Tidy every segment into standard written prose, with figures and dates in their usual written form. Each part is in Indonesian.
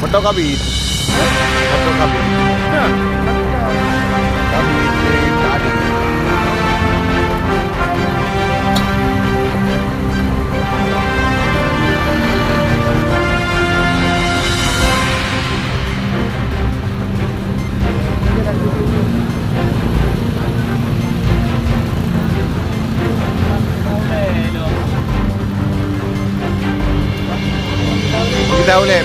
Betul kabit. Betul kabit. Kabit tadi. Kita boleh.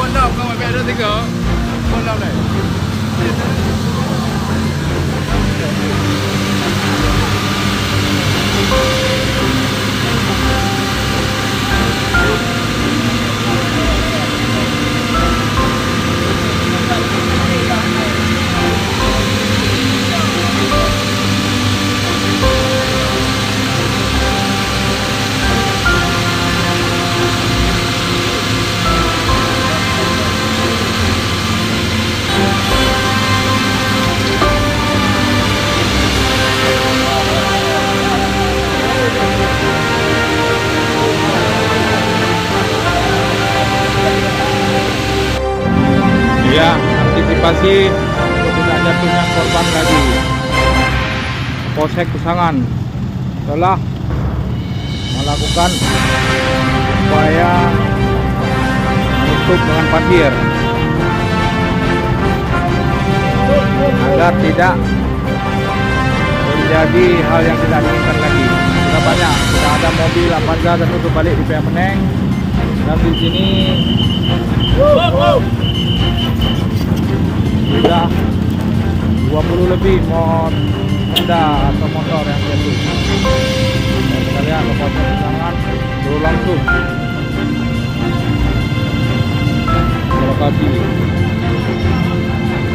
Bentar tu. Ada tiga. Bola ni. Ya, antisipasi untuk tidak jatuhnya korban lagi. Polsek Kusangan telah melakukan supaya tutup dengan pasir agar tidak terjadi hal yang tidak diinginkan lagi. Sudah banyak, sudah ada mobil Avanza dan tutup balik di pihak Meneng, dan di sini sudah 20 lebih Honda atau motor yang jatuh. Dan kita lihat lokasi sangat langsung ke lokasi.